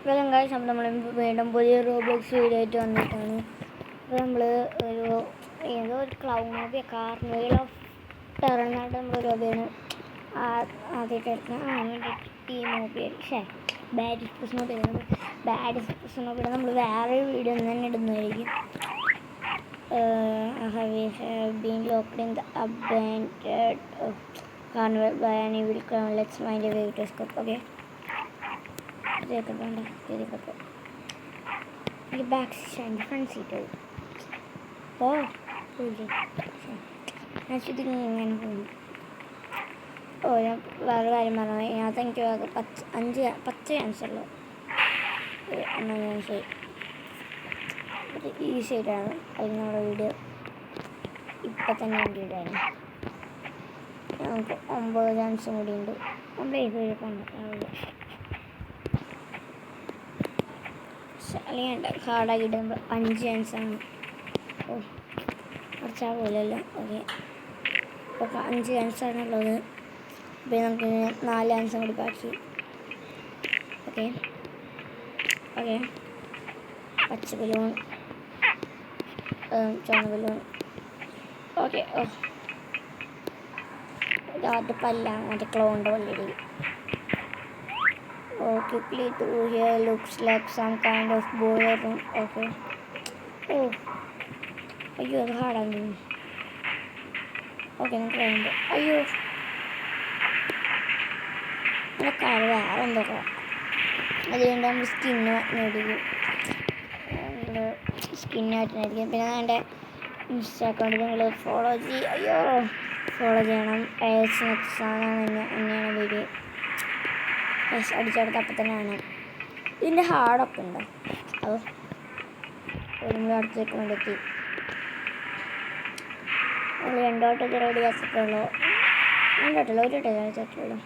Welcome guys. അപ്പോൾ നമ്മൾ വീണ്ടും പുതിയ റോബ്ലോക്സ് വീഡിയോ ആയിട്ട് വന്നിട്ടാണ്. അപ്പോൾ നമ്മൾ ഏതോ ഒരു ക്ലൗൺ ഹോബിയ കാർണിവൽ ഓഫ് ടെററിനായിട്ട് നമ്മളൊരു ഹോബിയാണ് ആദ്യമായിട്ട് എടുക്കുന്നത്. ടീം ഹോബിയ ബാഡ് എക്സ്പ്രഷൻ ഹോബിയാണ്. ബാഡ് എക്സ്പ്രഷൻ ഹോബിയുടെ നമ്മൾ വേറെ വീഡിയോ തന്നെ ഇടുന്നതായിരിക്കും. Been locked in the abandoned carnival by an evil clown. Let's find a way to escape. Okay. The back seat, front seat. Oh, really? I should think I'm going. Oh, yeah. Very, very much. I think you have 10 answer. I'm going to say. ഈ സൈഡാണ് അതിനോട് video ഇപ്പം തന്നെ വേണ്ടിയിട്ടാണ്. നമുക്ക് 9 ചാൻസും കൂടി ഉണ്ട്. ഹാർഡാക്കിയിട്ട് നമ്മൾ 5 ചാൻസാണ്. ഓ കുറച്ചാൽ പോലെയല്ലോ. ഓക്കെ, ഇപ്പോൾ 5 ചാൻസാണുള്ളത്. അപ്പോൾ നമുക്ക് 4 ചാൻസും കൂടി ബാക്കി. ഓക്കെ ഓക്കെ, പച്ച ബലൂൺ, ചുവന്ന ബലൂൺ. ഓക്കെ, ഓ അത് പല്ല മറ്റേ ക്ലോണിൻ്റെ പല്ലടി. Oh quickly through here looks like some kind of boiler room. Okay, ഓ അയ്യോ അത് ഹാർഡാണ്. ഓക്കെ നമുക്ക് വേണ്ട. അയ്യോ കാറ് വേറെ എന്തൊക്കെ. അതുകൊണ്ട് നമ്മൾ സ്കിന്ന് മേടിക്കും, സ്കിന്നായിട്ടായിരിക്കും. പിന്നെ എൻ്റെ ഇൻസ്റ്റാ അക്കൗണ്ടിൽ നിങ്ങൾ ഫോളോ ചെയ്യും. അയ്യോ ഫോളോ ചെയ്യണം. തന്നെയാണ് വീഡിയോ അടിച്ചെടുത്ത് അപ്പം തന്നെയാണ്. ഇതിൻ്റെ ഹാർഡൊക്കെ ഉണ്ടോ? അത് നമ്മൾ അടുത്തേക്ക് വേണ്ടെത്തി. നമ്മൾ 2 വട്ടത്തിൽ റെഡി ആക്കിയിട്ടുള്ളൂ. 2 വട്ടമല്ല, 1 വട്ടം കളിച്ചിട്ടുള്ളൂ.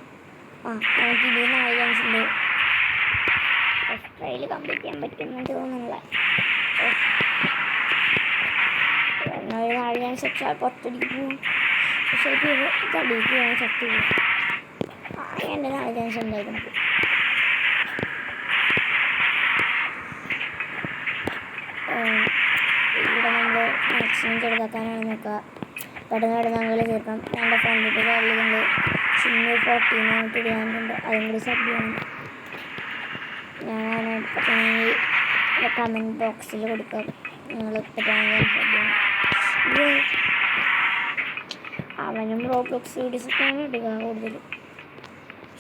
നമുക്ക് 24 ചാൻസ് ഉണ്ട്. ഫസ്റ്റ് ട്രയൽ കംപ്ലീറ്റ് ചെയ്യാൻ പറ്റുമെന്ന് തോന്നുന്നില്ല. 4 ചാൻസ് വെച്ചാൽ പുറത്തടിക്ക് പോകും. പക്ഷേ തടിക്ക് പോകാൻ ശക്തി പോകും. എൻ്റെ 4 ചാൻസ് ഉണ്ടായിരുന്നു. ഇവിടെ നമ്മൾ മാക്സിമം ചെറുതാക്കാനാണ് നോക്കുക. പെട്ടെന്ന് ഞങ്ങൾ ചേർക്കാം. ഞങ്ങളുടെ ഫ്രണ്ടിൻ്റെ കാലിൽ നമ്മൾ ചിന്നു 14 ഇടാനുണ്ട്. അതും കൂടി സബ് ചെയ്യണം. ഞാൻ പെട്ടെന്ന് കമൻറ്റ് ബോക്സിൽ കൊടുക്കാം. നിങ്ങൾ പെട്ടെന്ന് സബ് ചെയ്യണം. അവനും റോബ്ലോക്സ് വീഡിയോസൊക്കെയാണ് ഇടുക കൂടുതൽ.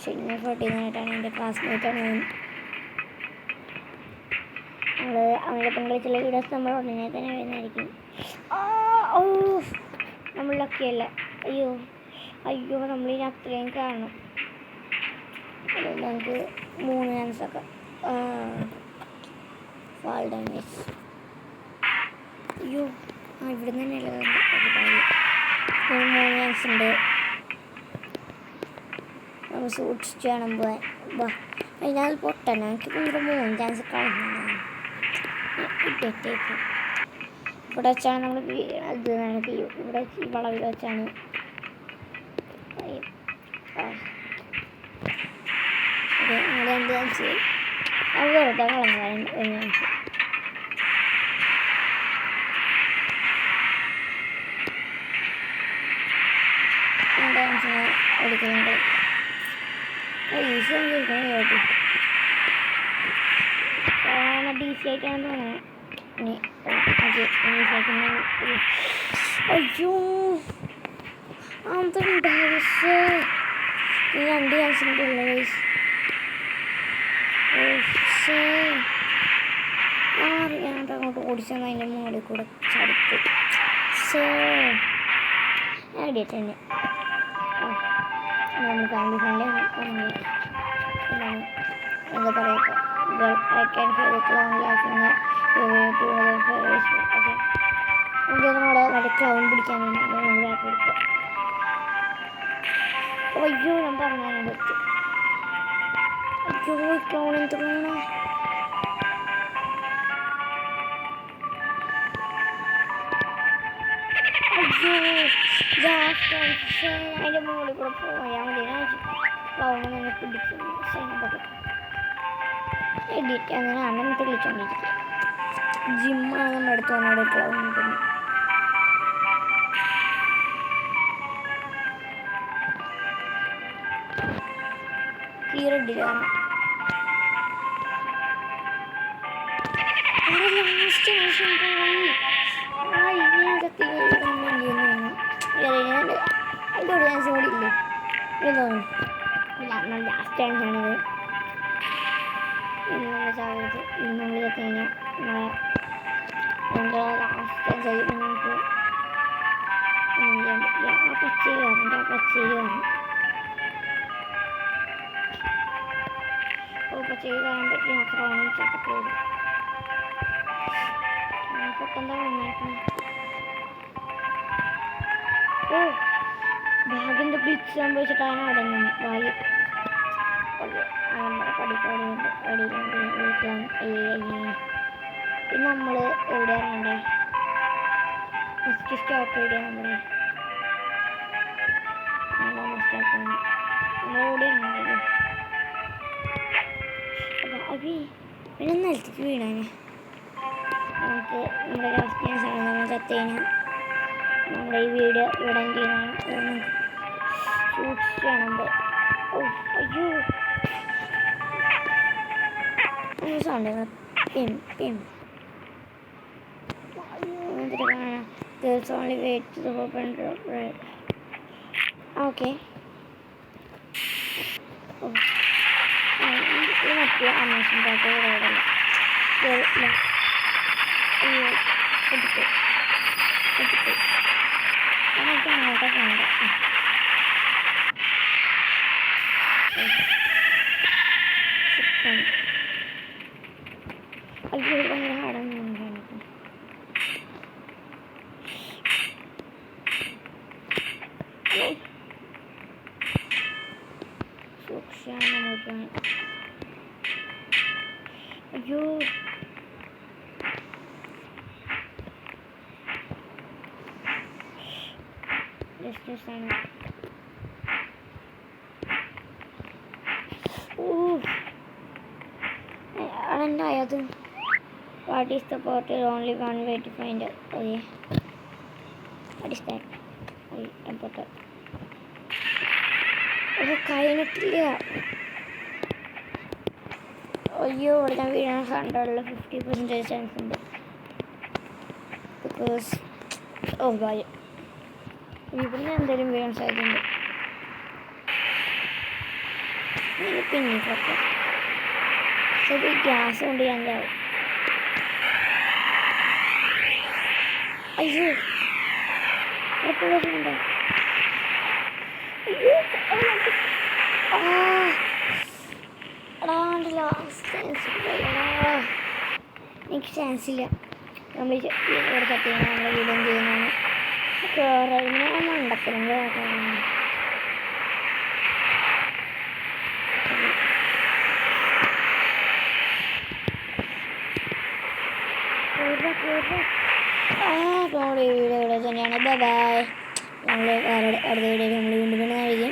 ചിന്നു 14 എൻ്റെ ക്ലാസ്മേറ്റാണ് അവൻ. അവൻ്റെ പങ്കളിച്ചുള്ള വീഡിയോസ് നമ്മൾ ഉടനെ തന്നെ വരുന്നതായിരിക്കും. ഓ നമ്മൾ ലക്കിയല്ല. അയ്യോ അയ്യോ നമ്മളിനി അത്രയും കാണണം. അതുകൊണ്ട് നമുക്ക് 3 ചാൻസൊക്കെ ഫാൾ ഡാമേജ്. അയ്യോ ഇവിടെ തന്നെയല്ല 3 ചാൻസ് ഉണ്ട്. നമ്മൾ സൂക്ഷിച്ച് വേണം പോകാൻ. അതിനാൽ പൊട്ടണം. എനിക്ക് 3 ചാൻസ് കളഞ്ഞതാണ്. ഇട്ടേക്ക് ഇവിടെ വെച്ചാണ് നമ്മൾ ഇത് തീയും. ഇവിടെ ഈ വളവിൽ വെച്ചാണ്. അങ്ങനെ 2 ചാൻസ് അത് വെറുതെ കളഞ്ഞതാണ്. 1 ചാൻസ്. എടുക്കുന്നുണ്ട്. ഈസി ചോദിക്കണം കേട്ടു. ഈസി ആയിട്ടാണ് തോന്നുന്നത്. ഇനി അയ്യോ അതുണ്ടാവശ്യ 2 ചാൻസിൻ്റെ ഉള്ള വയസ്സ്. ഞാനത് അങ്ങോട്ട് ഓടിച്ചെന്ന് അതിൻ്റെ മുകളിൽ കൂടെ ചടുത്ത് ആടിയിട്ട് തന്നെ. നമ്മൾ ഫാമിലി ഫ്രണ്ട്ലി എന്താ പറയുക, നമ്മുടെ മറ്റേ ക്ലൗൺ പിടിക്കാൻ വേണ്ടി നമ്മൾ ബാക്ക് കൊടുക്കുക. അയ്യോ ഞാൻ പറഞ്ഞാൽ പറ്റും. അയ്യോ ക്ലൗൺ എന്ത് ക്ലൗണോ. അയ്യോ അതിൻ്റെ മുകളിൽ കൂടെ പോയാൽ മതി. ക്ലൗൺ തന്നെ പിടിക്കുന്നു. എഡിറ്റ് അങ്ങനെയാണ് നമുക്ക് വിളിച്ചുകൊണ്ടിരിക്കുക. ജിമ്മാണ് നമ്മുടെ അടുത്ത് വന്നോട് ക്ലൗണ്ടിന്. കീറിട്ടില്ല ലാസ്റ്റ് മനുഷ്യൻ പോയി. ഇനിയൊക്കെ തീരാൻ വേണ്ടിയൊന്നും അതിൻ്റെ ഒരു ചാൻസ് കൂടി ഇല്ലേ തോന്നുന്നു. ലാസ്റ്റ് ചാൻസാണിത്. ഇന്ന് ചാവരുത്. ഇന്ന് കഴിഞ്ഞാൽ നമ്മളെ ലാസ്റ്റ് ചാൻസ് ആയി. നമുക്ക് ആ പച്ചരി കാരണം പച്ചരി കാണാൻ പറ്റി മാത്രമാണ് ചട്ടപ്പോയത്. പൊട്ടെന്താ വന്നേക്കണം. ഭാഗ്യൻ്റെ ബ്ലിച്ച് സംഭവിച്ചിട്ടാണ് അടങ്ങുന്നത്. ഭാഗ്യം നമ്മുടെ പഠിക്കാറുണ്ട്. പിന്നെ നമ്മൾ എവിടെ ഇറങ്ങണ്ടേ? നെക്സ്റ്റ് സ്റ്റോപ്പ് എവിടെയാണ് നമ്മുടെ സ്റ്റോപ്പ് നമ്മളെവിടെ ഇറങ്ങണ്ടേ? അപ്പോൾ പിന്നെ നിലത്തേക്ക് വീണാനെ നമുക്ക് നമ്മുടെ ലാസ്റ്റ് ചാൻസാണ്. നമ്മൾ കത്തുകഴിഞ്ഞാൽ നമ്മുടെ ഈ വീഡിയോ ഇവിടെ എന്ത് ചെയ്യുന്നതാണ് സൂക്ഷിച്ച് കാണുമ്പോൾ. അയ്യോ sound There's only way to open the bread. Okay. ഇത് മറ്റേ അന്വേഷണം പാട്ട് റോഡല്ല. എടുത്ത് നമുക്ക് അങ്ങോട്ടൊക്കെ ഉണ്ട്. അയ്യോ ഭയങ്കര ഹാർഡാണ്. സൂക്ഷിച്ചാണ് നോക്കാൻ. അയ്യോ ജസ്റ്റിസാണ്. അതെന്തായത്? What is the portal? Only one way to find it. Oh yeah. What is that? Oh, portal. Oh, കഴിഞ്ഞിട്ടില്ല. അയ്യോ ഇവിടെ ഞാൻ വീഴാൻ 150% ചാൻസ് ഉണ്ട്. ബിക്കോസ് ഭാഗ്യം ഇവിടുന്ന് എന്തെങ്കിലും വീഴാൻ സാധ്യതയുണ്ട്. പിന്നെ ശരി ഗ്യാസ് കൊണ്ട് ഞാൻ ചാവും. അയ്യോ ഉണ്ടോ? അയ്യോ എനിക്ക് ചാൻസ് ഇല്ല. നമ്മൾ ഇവിടെ തട്ടിയാണ് നമ്മൾ വീടും ചെയ്യുന്നതാണ്. കയറുന്ന മണ്ടത്തിലും നമ്മുടെ വീഡിയോ ഇവിടെ തന്നെയാണ്. ബൈ. നമ്മൾ അടുത്ത വീഡിയോയിൽ നമ്മൾ വീണ്ടും കഴിയും.